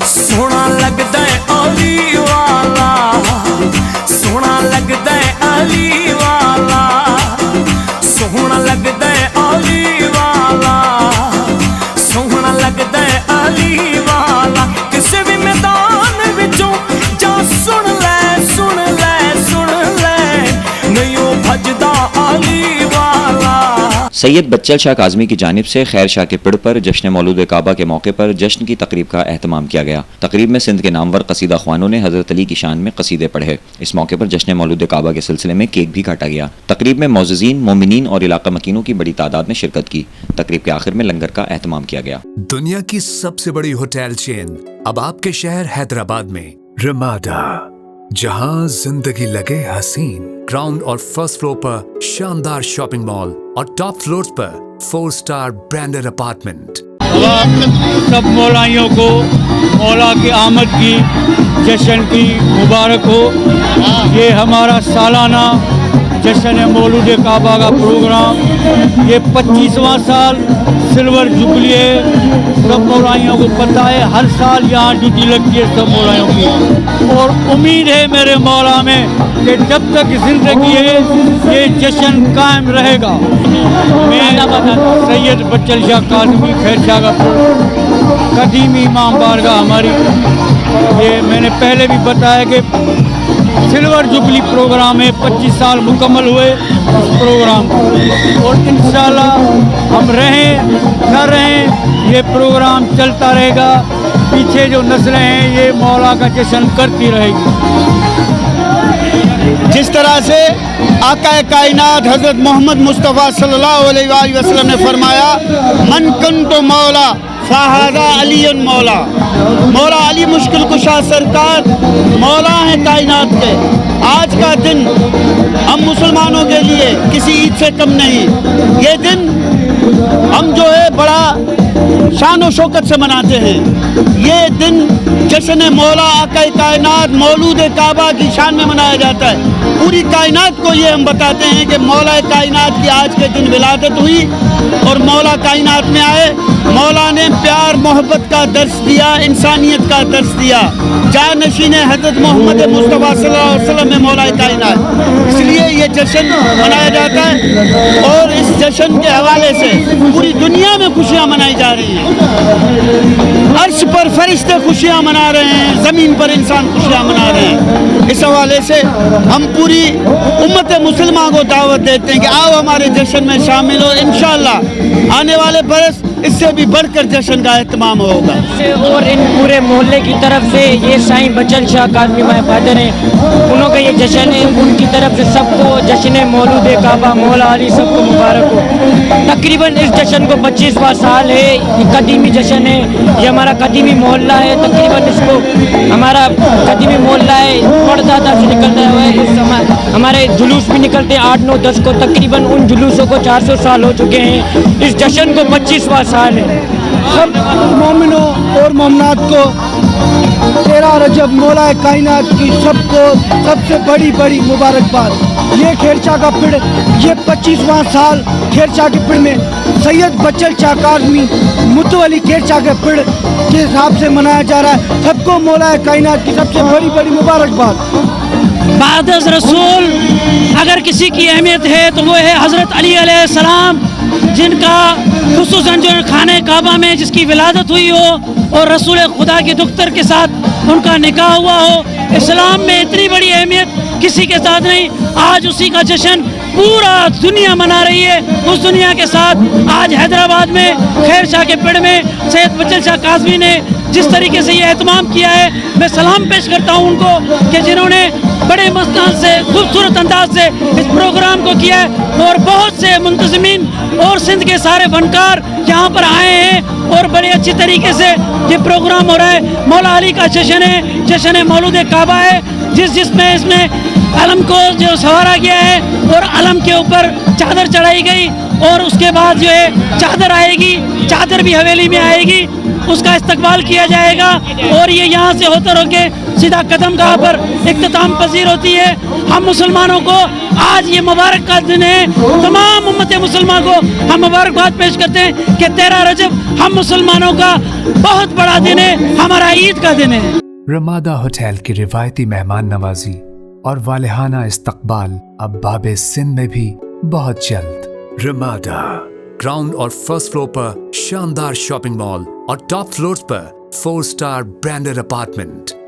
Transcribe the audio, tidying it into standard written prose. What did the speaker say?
सोहना लगदा है अली वाला, सोहना लगदा है अली वाला, सोहना लगदा है अली वाला, सोहना लगदा है अली वाला। किसी भी मैदान विचों जा सुन ले सुन ले सुन ले, नहीं ओ भजदा अली वाला। सैयद बच्चल शाह काज़मी की जानिब से खैर शाह के पिड़ पर जश्न मौलूद काबा के मौके पर जश्न की तकरीब का एहतमाम किया गया। तकरीब में सिंध के नामवर कसीदा ख्वानों ने हज़रत अली की शान में कसीदे पढ़े। इस मौके पर जश्न मौलूद काबा के सिलसिले में केक भी काटा गया। तकरीब में मौज़िज़ीन, मोमिनीन और इलाका मकीनों की बड़ी तादाद ने शिरकत की। तकरीब के आखिर में लंगर का एहतमाम किया गया। दुनिया की सबसे बड़ी होटल चेन अब आपके शहर हैदराबाद में रमाडा, जहां जिंदगी लगे हसीन। ग्राउंड और फर्स्ट फ्लोर पर शानदार शॉपिंग मॉल और टॉप फ्लोर्स पर 4 स्टार ब्रांडेड अपार्टमेंट। सब मौलाइयों को मौला की आमद की जश्न की मुबारक हो। ये हमारा सालाना जश्न मौलूद काबा का प्रोग्राम, ये 25वां साल सिल्वर जुबली है। सब मौलाइयों को पता है, हर साल यहाँ ड्यूटी लगती है सब मौलाइयों की, और उम्मीद है मेरे मौला में कि जब तक जिंदगी है ये जश्न कायम रहेगा। मैं सैयद बच्चल शाह काज़मी खैर शाह का कदीमी इमाम बारगाह हमारी, ये मैंने पहले भी बताया कि सिल्वर जुबली प्रोग्राम है। 25 साल मुकम्मल हुए इस प्रोग्राम को, और इंशाल्लाह हम रहें न रहें ये प्रोग्राम चलता रहेगा। पीछे जो नस्लें हैं ये मौला का जश्न करती रहेगी। जिस तरह से आका कायनात हज़रत मोहम्मद मुस्तफ़ा सल्लल्लाहु अलैहि वसल्लम ने फरमाया, मन कुंतु मौला फ़हाज़ा अलीयुन मौला। मौला अली मुश्किल कुशा सरकार मौला है कायनात के। आज का दिन हम मुसलमानों के लिए किसी ईद से कम नहीं। ये दिन हम जो है बड़ा शान और शौकत से मनाते हैं। ये दिन जश्न मौला आका कायनात मौलूद काबा की शान में मनाया जाता है। पूरी कायनात को ये हम बताते हैं कि मौला कायनात की आज के दिन विलादत हुई और मौला कायनात में आए। मौला ने प्यार मोहब्बत का दर्स दिया, इंसानियत का दर्स दिया। जानशीन हज़रत मोहम्मद मुस्तफ़ा सल्लल्लाहु अलैहि वसल्लम में मौला कायनात, इसलिए ये जश्न मनाया जाता है। और इस जश्न के हवाले से पूरी दुनिया में खुशियाँ मनाई जा रही हैं। अर्श पर फरिश्ते खुशियाँ मना रहे हैं, ज़मीन पर इंसान खुशियाँ मना रहे हैं। इस हवाले से हम पूरी उम्मत मुसलमान को दावत देते हैं कि आओ हमारे जश्न में शामिल हो। इंशाअल्लाह आने वाले बरस इससे भी बढ़कर जश्न का एहतमाम होगा। और इन पूरे मोहल्ले की तरफ से ये साईं बच्चल शाह काज़मी महफादर हैं, उन्हों का ये जश्न है। उनकी तरफ से सबको जश्न मौलूद काबा मौला अली सबको मुबारक हो। तकरीबन इस जश्न को 25वां साल है। ये कदीमी जश्न है, ये हमारा कदीमी मोहल्ला है। तकरीबन इसको हमारा कदीमी मोहल्ला है, पड़दादा से निकलता है। इस हमारे जुलूस भी निकलते हैं 8, 9, 10 को। तकरीबन उन जुलूसों को 400 साल हो चुके हैं। इस जश्न को 25वां साल है। सब मोमिनों और मोमनात को 13 रजब मौला कायनात की सबको सबसे बड़ी बड़ी मुबारकबाद। ये खेरचा का पिड़, ये 25वां साल खेरचा के पिड़ में सैयद बच्चल शाह काज़मी मुतवली खेरचा के पिड़ के हिसाब से मनाया जा रहा है। सबको मौला कायनात की सबसे बड़ी बड़ी मुबारकबाद। बादस रसूल अगर किसी की अहमियत है तो वो है हज़रत अली अलैहिस्सलाम, जिनका खुसूसन जो खाने काबा में जिसकी विलादत हुई हो और रसूल खुदा की दुख्तर के साथ उनका निकाह हुआ हो। इस्लाम में इतनी बड़ी अहमियत किसी के साथ नहीं। आज उसी का जश्न पूरा दुनिया मना रही है। उस दुनिया के साथ आज हैदराबाद में खैर शाह के पेड़ में सैयद बच्चल शाह काज़मी ने जिस तरीके से ये एहतमाम किया है, मैं सलाम पेश करता हूँ उनको कि जिन्होंने बड़े मस्तान से खूबसूरत अंदाज से इस प्रोग्राम को किया है। और बहुत से मुंतज़मीन और सिंध के सारे फनकार यहाँ पर आए हैं और बड़े अच्छी तरीके से ये प्रोग्राम हो रहा है। मौला अली का जश्न है, जश्न मौलूद काबा है, जिसमें इसमें अलम को जो सवारा गया है और अलम के ऊपर चादर चढ़ाई गई और उसके बाद जो है चादर आएगी, चादर भी हवेली में आएगी, उसका इस्तकबाल किया जाएगा। और ये यहाँ से होते होके सीधा कदम गाह पर इख्तिताम पजीर होती है। हम मुसलमानों को आज ये मुबारक का दिन है, तमाम उम्मत मुसलमान को हम मुबारकबाद पेश करते हैं कि 13 रजब हम मुसलमानों का बहुत बड़ा दिन है, हमारा ईद का दिन है। रमादा होटल की रिवायती मेहमान नवाजी और वालिहाना इस्तकबाल अब बाबे सिंध में भी बहुत जल्द। रमादा ग्राउंड और फर्स्ट फ्लोर पर शानदार शॉपिंग मॉल और टॉप फ्लोर्स पर 4 स्टार ब्रांडेड अपार्टमेंट।